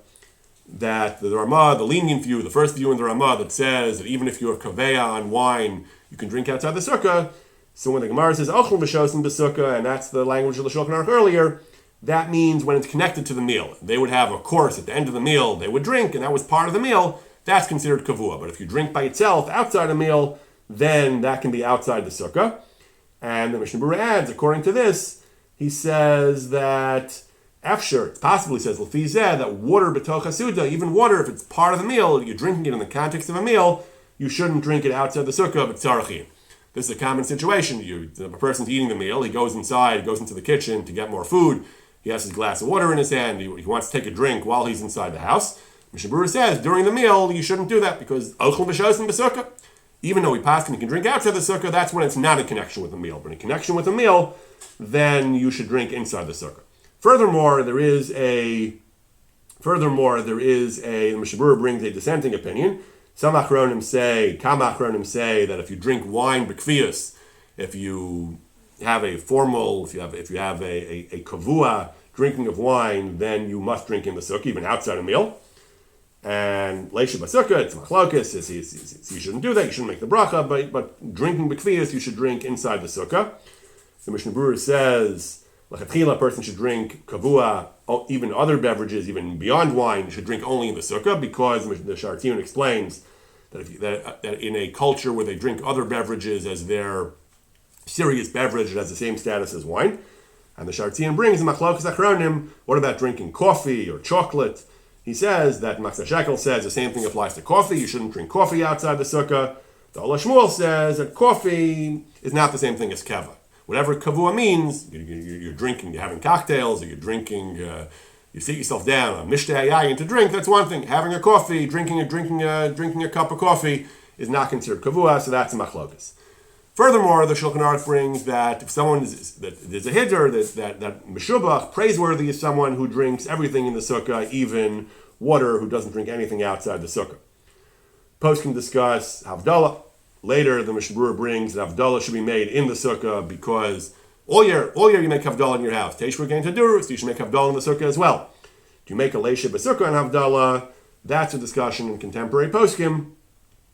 Ramah, the lenient view, the first view in the Ramah that says that even if you're a kaveh on wine, you can drink outside the sukkah. So when the Gemara says ochel v'shosim b'sukkah, and that's the language of the Shulchan Aruch earlier, that means when it's connected to the meal. They would have a course at the end of the meal, they would drink, and that was part of the meal. That's considered kavua. But if you drink by itself outside a meal, then that can be outside the sukkah. And the Mishnah Berurah adds, according to this, he says that After, it's possible, he says, Lefizeh, that water b'toch hasuda, even water, if it's part of the meal, you're drinking it in the context of a meal, you shouldn't drink it outside the sukkah, but tzarchi. This is a common situation. A person's eating the meal, he goes inside, goes into the kitchen to get more food, he has his glass of water in his hand, he wants to take a drink while he's inside the house. Mishnah Berurah says, during the meal, you shouldn't do that, because ochel b'shosin b'sukkah. Even though we pass and you can drink outside the sukkah, that's when it's not in connection with the meal. But in connection with the meal, then you should drink inside the sukkah. Furthermore, the Mishnah Berurah brings a dissenting opinion. Some achronim say that if you drink wine b'kfiyus, if you have a formal, if you have a kavua drinking of wine, then you must drink in the sukkah, even outside a meal. And leisha b'sukkah, it's machlokes, you shouldn't do that, you shouldn't make the bracha, but drinking b'kfiyus, you should drink inside the sukkah. The Mishnah Berurah says, l'chatchila, a person should drink kavua, even other beverages, even beyond wine, you should drink only in the sukkah, because the Shartiun explains that in a culture where they drink other beverages as their serious beverage, it has the same status as wine. And the Shartiun brings machlokes achronim, what about drinking coffee or chocolate? He says that Max Shekel says the same thing applies to coffee. You shouldn't drink coffee outside the sukkah. The Ola Shmuel says that coffee is not the same thing as kava. Whatever kavua means, you're drinking, you're having cocktails, or you're drinking, you sit yourself down on mishteh hayayin to drink. That's one thing. Having a coffee, drinking a cup of coffee is not considered kavua, so that's a machlokas. Furthermore, the Shulchan Aruch brings that if someone there's a hiddur that meshubach, praiseworthy, is someone who drinks everything in the sukkah, even water, who doesn't drink anything outside the sukkah. Post can discuss havdalah. Later, the Mishnah Berurah brings that havdalah should be made in the sukkah because all year you make havdalah in your house. Teishva gain tadurus, so you should make havdalah in the sukkah as well. Do you make a leisha b'sukkah and havdalah? That's a discussion in contemporary poskim.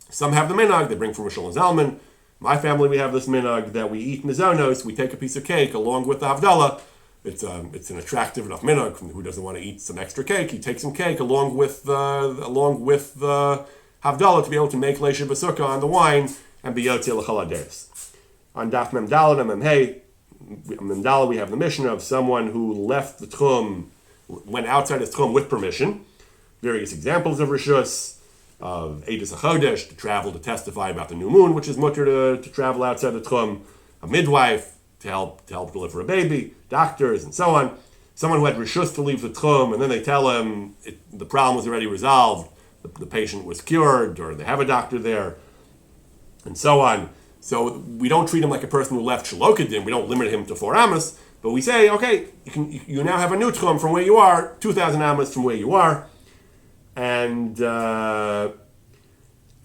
Some have the minhag, they bring from Rosh Zalman. My family, we have this minhag that we eat mizonos, we take a piece of cake along with the havdalah. It's an attractive enough minhag. Who doesn't want to eat some extra cake? You take some cake along with the havdalah to be able to make leisha b'sukkah on the wine and be yotzei l'chol haderes. On Daf Mem Daled and Mem Hey, Mem Daled, we have the mission of someone who left the tchum, went outside his tchum with permission. Various examples of rishus, of Eidus HaChodesh, to travel to testify about the new moon, which is mutter to travel outside the tchum, a midwife to help deliver a baby, doctors, and so on. Someone who had rishus to leave the tchum, and then they tell him the problem was already resolved, the patient was cured, or they have a doctor there, and so on. So we don't treat him like a person who left Shalokadim. We don't limit him to 4 amos, but we say, okay, you now have a new tchum from where you are, 2,000 amos from where you are. And the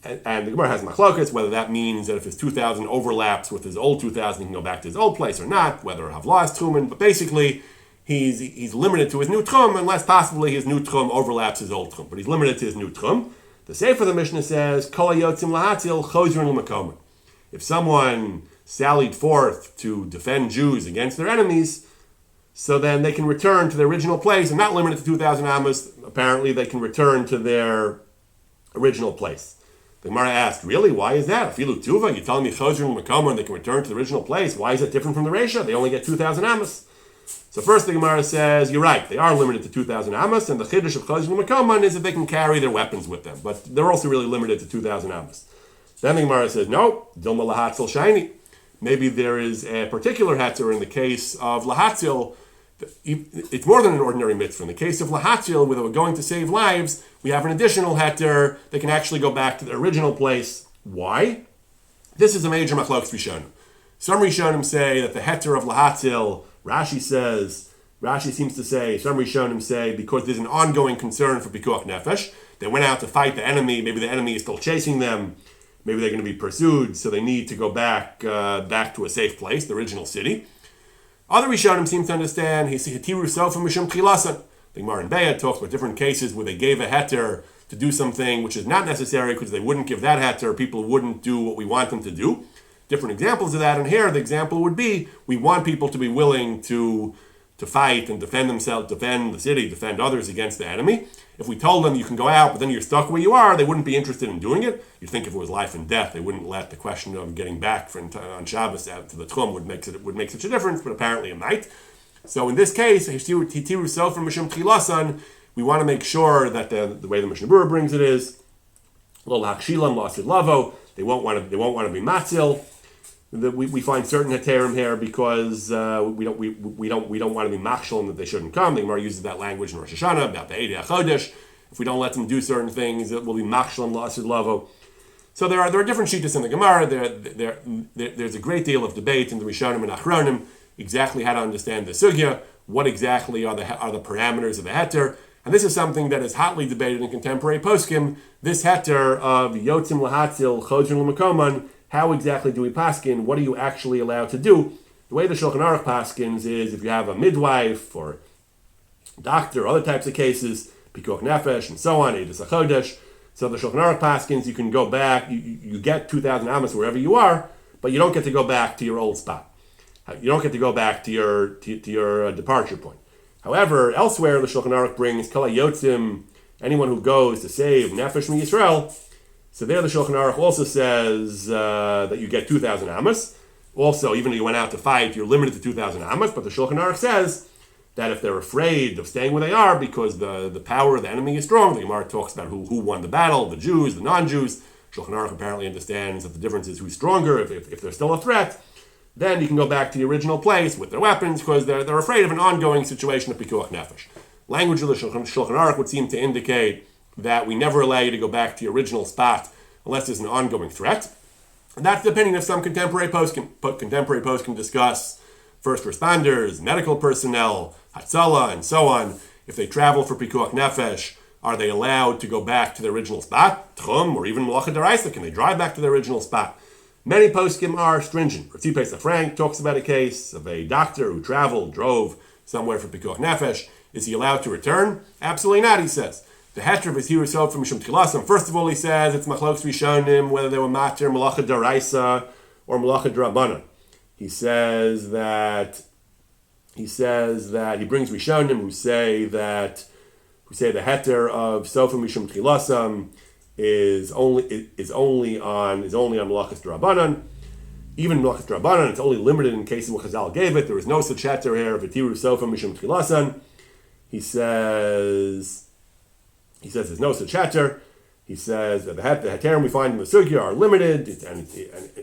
Gemara has machlokas, whether that means that if his 2,000 overlaps with his old 2,000, he can go back to his old place or not, whether Havlah is tchumen, but basically he's limited to his new tchum, unless possibly his new tchum overlaps his old tchum, but he's limited to his new tchum. The Sefer of the Mishnah says, Kol hayotzim lahatzil chozrin l'makom. If someone sallied forth to defend Jews against their enemies, so then they can return to their original place and not limited to 2,000 amos. Apparently they can return to their original place. The Gemara asked, really, why is that? Afilu tuva, you're telling me chozrin l'makom and they can return to the original place. Why is that different from the Reisha? They only get 2,000 amos. So first the Gemara says, you're right, they are limited to 2,000 amos, and the chiddush of chozrin l'makom is that they can carry their weapons with them, but they're also really limited to 2,000 amos. Then the Gemara says, no, dilma lahatzil shiny. Maybe there is a particular heter in the case of lahatzil. It's more than an ordinary mitzvah. In the case of lahatzil, where we're going to save lives, we have an additional heter. They can actually go back to their original place. Why? This is a major machlokes rishonim. Some rishonim say that the heter of lahatzil, Rashi seems to say, some rishonim say, because there's an ongoing concern for pikuach nefesh. They went out to fight the enemy. Maybe the enemy is still chasing them. Maybe they're going to be pursued, so they need to go back to a safe place, the original city. Other Rishonim seem to understand, Hitiru Sofa Mishum Chilasan. The Gemara in Be'ah talks about different cases where they gave a heter to do something which is not necessary because they wouldn't give that heter, people wouldn't do what we want them to do. Different examples of that, and here the example would be, we want people to be willing to fight and defend themselves, defend the city, defend others against the enemy. If we told them you can go out, but then you're stuck where you are, they wouldn't be interested in doing it. You'd think if it was life and death, they wouldn't let the question of getting back on Shabbos out to the Tchum would make such a difference, but apparently it might. So in this case, Hitiru Sofer Mishum Tchilasan, we want to make sure that the way the Mishnah Berurah brings it is, Lo Hakshilam Lasid Lavo, they won't want to be matzil. We find certain heterim here because we don't want to be machshalim that they shouldn't come. The Gemara uses that language in Rosh Hashanah about the Eidei HaChodesh. If we don't let them do certain things, it will be machshalim la'asid lavo. So there are different shittas in the Gemara. There's a great deal of debate in the Rishonim and Achronim exactly how to understand the sugya. What exactly are the parameters of the heter? And this is something that is hotly debated in contemporary poskim. This heter of yotzim lahatzil chodrin l'makoman. How exactly do we paskin? What are you actually allowed to do? The way the Shulchan Aruch paskins is if you have a midwife or doctor, other types of cases, pikuach nefesh and so on, edus hachodesh. So the Shulchan Aruch paskins, you can go back, you get 2,000 amas wherever you are, but you don't get to go back to your old spot. You don't get to go back to your departure point. However, elsewhere the Shulchan Aruch brings kol hayotzim, anyone who goes to save nefesh mi Yisrael. So there the Shulchan Aruch also says that you get 2,000 amas. Also, even if you went out to fight, you're limited to 2,000 amas. But the Shulchan Aruch says that if they're afraid of staying where they are because the power of the enemy is strong, the Gemara talks about who won the battle, the Jews, the non-Jews. Shulchan Aruch apparently understands that the difference is who's stronger. If they're still a threat, then you can go back to the original place with their weapons because they're afraid of an ongoing situation of pikuach nefesh. Language of the Shulchan Aruch would seem to indicate that we never allow you to go back to your original spot unless there's an ongoing threat. And that's the opinion of some contemporary posts can discuss first responders, medical personnel, Hatzalah, and so on. If they travel for Pikuach Nefesh, are they allowed to go back to their original spot? Tchum, or even Malacha Daraisa, can they drive back to their original spot? Many poskim are stringent. Rav Tzipei Frank talks about a case of a doctor who drove somewhere for Pikuach Nefesh. Is he allowed to return? Absolutely not, he says. The heter is here so from Mishum Tchilasan. First of all, he says it's machlokes rishonim whether they were matir malacha daraisa or malacha drabanan. He says that he brings rishonim who say the heter of sofa Mishum Tchilasan is only on malachas drabanan. Even malachas drabanan, it's only limited in cases where Chazal gave it. There is no such heter here of etiru sofa Mishum Tchilasan. He says there's no such heter. He says that the heterim we find in the sugya are limited and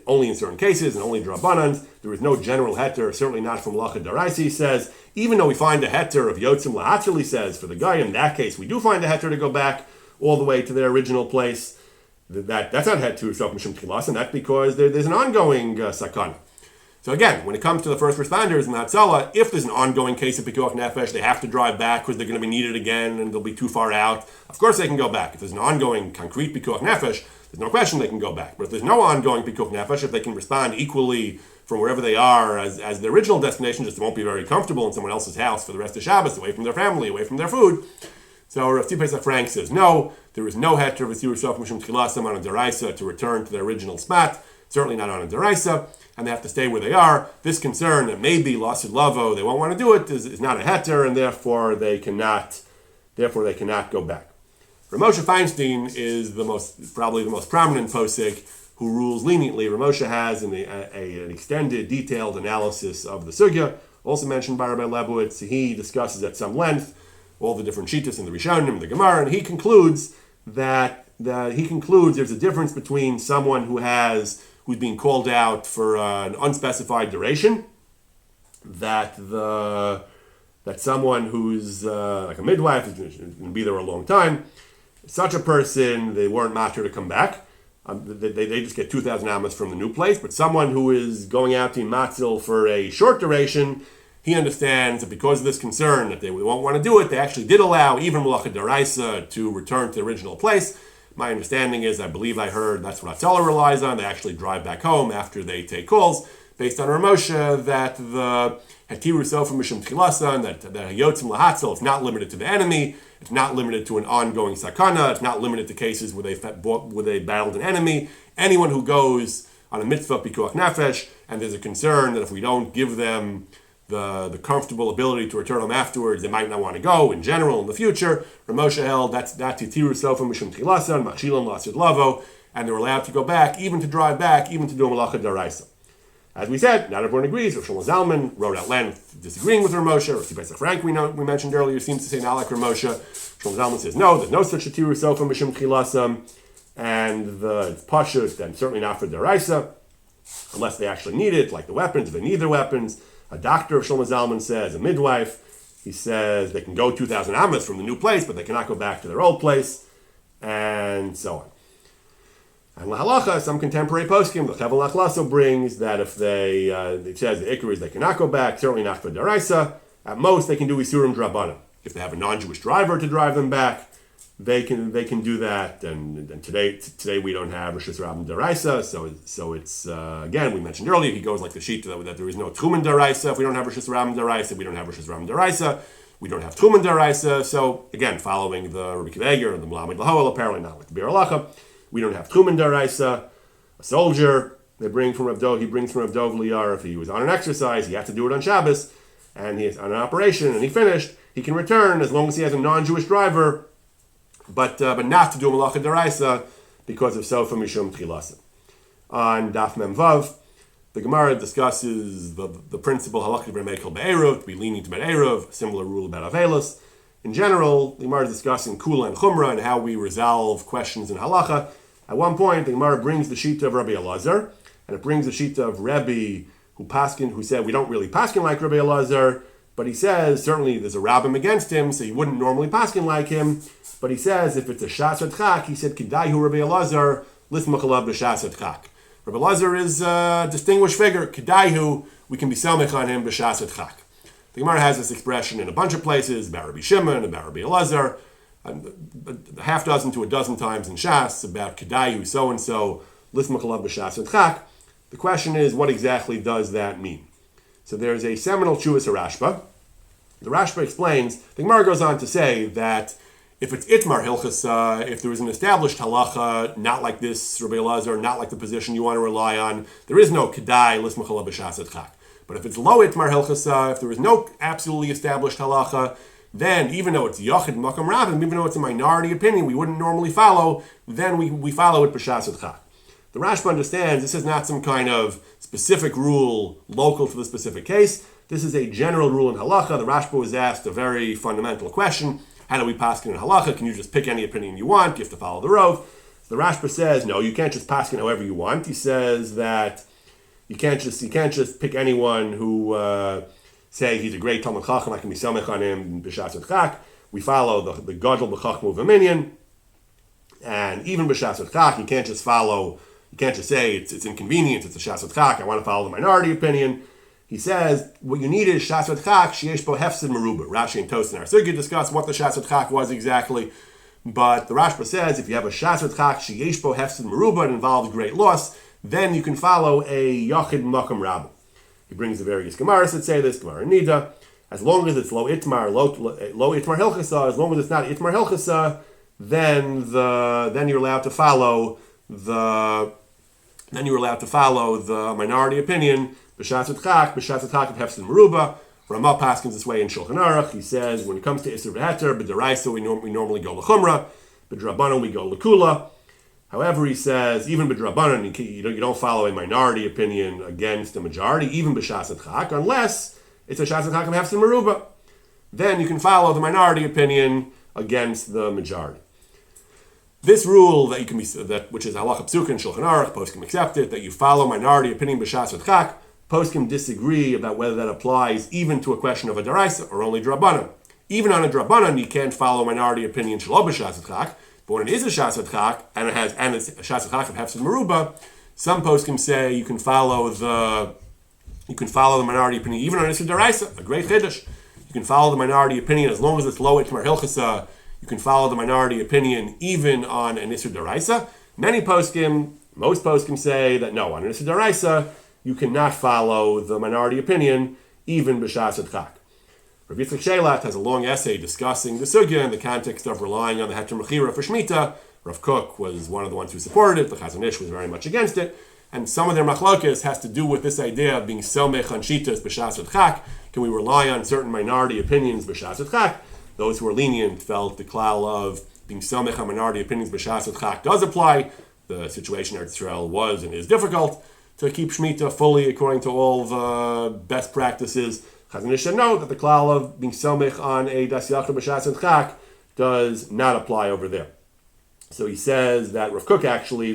only in certain cases and only drabanans. There is no general heter, certainly not from Malacha Daraisi, he says. Even though we find a heter of Yotzim Lahatzil, he says, for the guy in that case, we do find a heter to go back all the way to their original place. That's not heter of Mishum Tchilas, and that's because there's an ongoing sakana. So again, when it comes to the first responders in the Hatzalah, if there's an ongoing case of Pikuach Nefesh, they have to drive back because they're going to be needed again and they'll be too far out. Of course they can go back. If there's an ongoing, concrete Pikuach Nefesh, there's no question they can go back. But if there's no ongoing Pikuach Nefesh, if they can respond equally from wherever they are as the original destination, just they won't be very comfortable in someone else's house for the rest of Shabbos, away from their family, away from their food. So Rav Tzipei Frank says, no, there is no heter of Yisur Sof Mishum Tchilasam on a deraisa to return to their original spot, certainly not on a deraisa, and they have to stay where they are. This concern that maybe Lasid Lavo, they won't want to do it, is not a heter, and therefore they cannot go back. Rav Moshe Feinstein is probably the most prominent posek who rules leniently. Rav Moshe has an extended, detailed analysis of the sugya, also mentioned by Rabbi Lebowitz. He discusses at some length all the different shittas in the Rishonim and the Gemara, and he concludes there's a difference between someone who's being called out for an unspecified duration, that someone who's like a midwife is going to be there a long time. Such a person, they weren't matter to come back. They just get 2,000 amas from the new place. But someone who is going out to matzil for a short duration, he understands that because of this concern that they won't want to do it, they actually did allow even Malacha Daraisa to return to the original place. My understanding is, I believe I heard that's what Hatzalah relies on. They actually drive back home after they take calls, based on Rav Moshe, that the Hetiru Sofa Mishum Tchilasan, that the Yotzim Lahatzil, it's not limited to the enemy, it's not limited to an ongoing sakana, it's not limited to cases where they battled an enemy. Anyone who goes on a mitzvah pikuach nefesh, and there's a concern that if we don't give them the comfortable ability to return home afterwards, they might not want to go in general in the future. Rav Moshe held that's Titiru Sofa Mishum Tchilasan, Machilan Lasid Lavo, and they're allowed to go back, even to drive back, even to do a Malacha Daraisa. As we said, not everyone agrees. Rav Shlomo Zalman wrote at length disagreeing with Rav Moshe. Rav Tzvi Frank, we mentioned earlier, seems to say not like Rav Moshe. Shlomo Zalman says no, there's no such a tiru sofa mishum chilasam, and it's pashut, and certainly not for deraisa, unless they actually need it, like the weapons, if they need their weapons. A doctor, Shlomo Zalman says, a midwife, he says they can go 2,000 amas from the new place, but they cannot go back to their old place, and so on. And lahalacha, some contemporary poskim, the Chevel Achlaso brings that if it says the ikar is they cannot go back, certainly not for deraisa. At most, they can do isurim drabanan. If they have a non-Jewish driver to drive them back, they can do that. And today we don't have Rishus Rabban deraisa, so it's again, we mentioned earlier, he goes like the sheet that there is no Tchumen deraisa. If we don't have Rishus Rabban deraisa, we don't have Rishus Rabban deraisa. We don't have Tchumen deraisa. So again, following the Rabbi Akiva Eiger and the Melamed Lahoel, apparently not like the Bir Halacha. We don't have Tchumen deraisa. A soldier, he brings from Rav Dov Liar, if he was on an exercise, he had to do it on Shabbos, and he's on an operation, and he finished, he can return as long as he has a non-Jewish driver, but not to do Malacha deraisa because of Sofa Mishum Tchilasa. On Daf Mem Vav, the Gemara discusses the principle Halachos B'Mekel Be'eruv, to be lenient about Eruv, similar rule about Avelos. In general, the Gemara is discussing Kula and Chumrah and how we resolve questions in Halacha. At one point, the Gemara brings the Shita of Rabbi Elazar, and it brings the Shita of Rebbe who said we don't really paskin like Rabbi Elazar, but he says certainly there's a rabbim against him, so you wouldn't normally paskin like him. But he says if it's a shas chak, he said Kedaihu Rabbi Elazar lismachalav b'shas chak. Rabbi Elazar is a distinguished figure. Kedaihu, we can be selmich on him b'shas chak. The Gemara has this expression in a bunch of places about Rabbi Shimon, about Rabbi Elazar, a half dozen to a dozen times in Shas about Kedaihu so and so lismachalav b'shas chak. The question is, what exactly does that mean? So there's a seminal Chuvas Rashba. The Rashba explains, the Gemara goes on to say that if it's Itmar Hilchas, if there is an established halacha, not like this, Rabbi Elazar, not like the position you want to rely on, there is no Kedai, Lismachala B'Shas Chak. But if it's Lo Itmar Hilchas, if there is no absolutely established halacha, then even though it's Yachid Makam Rabim, even though it's a minority opinion we wouldn't normally follow, then we follow it B'Shas Chak. The Rashba understands this is not some kind of specific rule local to the specific case. This is a general rule in halacha. The Rashba was asked a very fundamental question. How do we paskin in halacha? Can you just pick any opinion you want? Do you have to follow the Rov? The Rashba says, no, you can't just paskin however you want. He says that you can't just pick anyone who say he's a great Talmud Chacham, I can be samech on him b'shas chak. We follow the gadol b'chachmu v'minyan, and even b'shas chak, you can't just say it's inconvenient, it's a shas chak, I want to follow the minority opinion. He says, what you need is shas chak, sheyesh bo hefsid meruba. Rashi and Tosfos in our Sugya discuss what the shas chak was exactly, but the Rashba says, if you have a shas chak, sheyesh bo hefsid meruba, it involves great loss, then you can follow a yachid makam rabba. He brings the various Gemaras that say this, Gemara Nida, as long as it's lo itmar hilchasa, as long as it's not itmar hilchasa, then you're allowed to follow the minority opinion. B'shas chak of hefsid meruba. Ramah paskins this way in Shulchan Aruch. He says when it comes to iser v'heter, b'deraisa we normally go l'chumra, b'drabanan we go l'kula. However, he says even b'drabanan you don't follow a minority opinion against a majority, even b'shas chak, unless it's a shas chak of hefsid meruba. Then you can follow the minority opinion against the majority. This rule that which is halacha psuka in Shulchan Aruch, poskim accept it, that you follow minority opinion b'shas chak. Poskim disagree about whether that applies even to a question of a deraisa or only drabanan. Even on a drabanan, you can't follow minority opinion shelo b'shas chak. But when it is a shas chak and it's a shas chak of hefsid meruba, some poskim say you can follow the minority opinion even on a deraisa, a great chiddush. You can follow the minority opinion as long as it's lo itmar hilchasa. You can follow the minority opinion even on an Isser Daraisa. Most poskim say that no, on an Isser Daraisa, you cannot follow the minority opinion even b'shas chak. Rav Yitzchak Shelat has a long essay discussing the sugya in the context of relying on the heter mechira for Shemitah. Rav Kook was one of the ones who supported it. The Chazon Ish was very much against it. And some of their machlokes has to do with this idea of being selmech on shitas b'shas chak. Can we rely on certain minority opinions b'shas chak? Those who are lenient felt the klal of being selmech on minority opinions b'shas chak does apply. The situation in Eretz Yisrael was and is difficult. to keep Shemitah fully according to all the best practices. Chazon Ish should know that the klal of being somech on a das yachid b'shas and chak does not apply over there. So he says that Rav Kook actually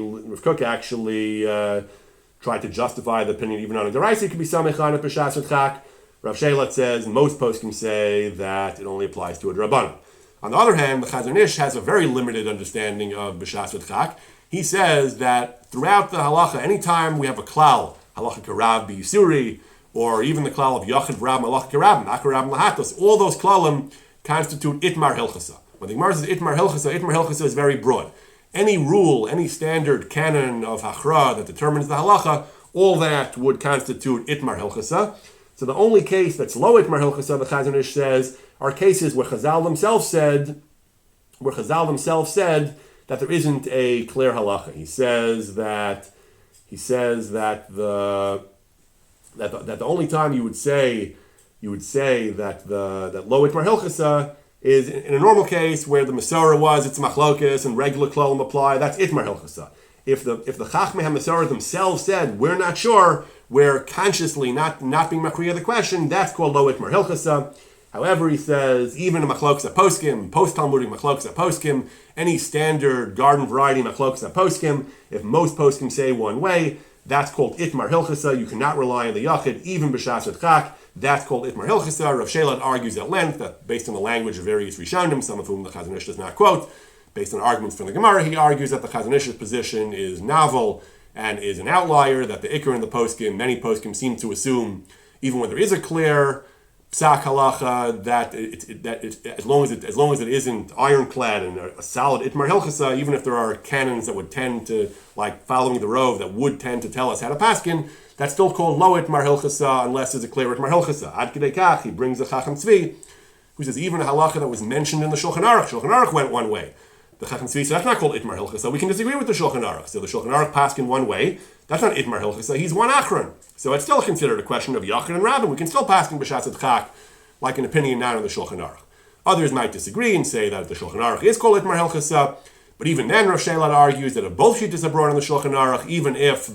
tried to justify the opinion even on a deraisa could be somech on a b'shas and chak. Rav Shelat says most poskim say that it only applies to a drabanan. On the other hand, the Chazon Ish has a very limited understanding of b'shas and chak. He says that throughout the halacha, anytime we have a klal, halacha karav b'yisuri, or even the klal of yachid v'rab, halacha karav, makarab lahatos, all those klalim constitute itmar hilchasa. When the Gemara says itmar hilchasa is very broad. Any rule, any standard canon of hachra that determines the halacha, all that would constitute itmar hilchasa. So the only case that's low itmar hilchasa, the Chazon Ish says, are cases where Chazal themselves said that there isn't a clear halacha. He says that the only time you would say that lo itmar hilchasa is in a normal case where the Masorah was it's machlokas and regular klolim apply. That's itmar hilchasa. If the Chachmei HaMasorah themselves said we're not sure, we're consciously not being makriya the question, that's called lo itmar hilchasa. However, he says, even a machlokas poskim, post-Talmudic machlokas poskim, any standard garden variety machlokas poskim, if most poskim say one way, that's called itmar hilchasa. You cannot rely on the yachid, even b'shas chak. That's called itmar hilchasa. Rav Shelat argues at length that based on the language of various Rishonim, some of whom the Chazon Ish does not quote, based on arguments from the Gemara, he argues that the Chazon Ish's position is novel and is an outlier, that the ikar and the poskim, many poskim seem to assume, even when there is a clear psak halacha, that as long as it isn't ironclad and a solid itmar hilchasa, even if there are canons that would tend to, like following the rove, that would tend to tell us how to paskin, that's still called lo itmar hilchasa unless there's a clear itmar hilchasa. Ad kidei kach, he brings the Chacham Tzvi, who says even a halacha that was mentioned in the Shulchan Aruch went one way. The Chacham Tzvi says that's not called itmar hilchasa. We can disagree with the Shulchan Aruch. So the Shulchan Aruch paskin one way. That's not itmar hilchasa. He's one achron. So it's still considered a question of yachid and rabbin. We can still paskin b'shas chak, like an opinion not on the Shulchan Aruch. Others might disagree and say that the Shulchan Aruch is called itmar hilchasa. But even then, Rav Shelat argues that if both shittas are brought on the Shulchan Aruch, even if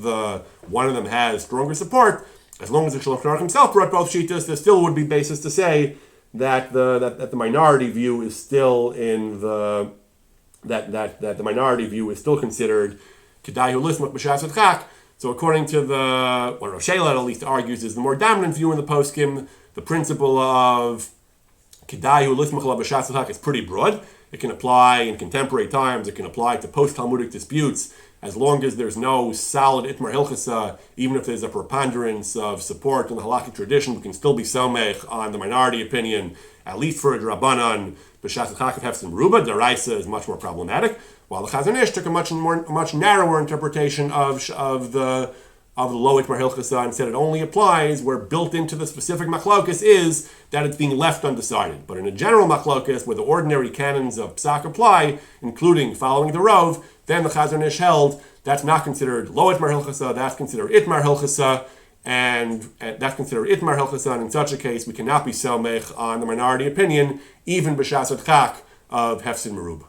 one of them has stronger support, as long as the Shulchan Aruch himself brought both shittas, there still would be basis to say that the minority view is still in the that the minority view is still considered kedayu lismach b'shas chak. So according to what Rav Shelat at least argues is the more dominant view in the poskim, the principle of kedayu lismach b'shas chak is pretty broad. It can apply in contemporary times. It can apply to post-Talmudic disputes as long as there's no solid itmar hilchasa. Even if there's a preponderance of support in the halakhic tradition, we can still be somech on the minority opinion, at least for a drabanan. B'shas chak hefsim ruba, deraisa is much more problematic. While the Chazon Ish took a much narrower interpretation of the lo itmar hilchasa and said it only applies where built into the specific machlokas is that it's being left undecided. But in a general machlokas where the ordinary canons of psak apply, including following the rov, then the Chazon Ish held that's not considered lo itmar hilchasa, that's considered itmar hilchasa, and that's considered itmar hilchasa, and in such a case we cannot be somech on the minority opinion, even b'shas chak of hefsin meruba.